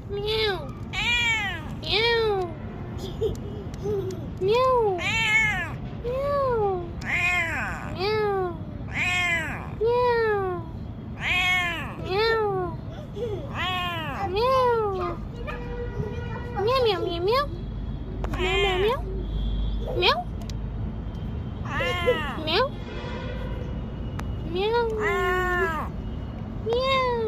Meow. Meow. Meow. Meow. Meow. Meow. Meow, meow, meow, meow. Meow, meow, meow. Meow. Meow. Meow. Meow. Meow.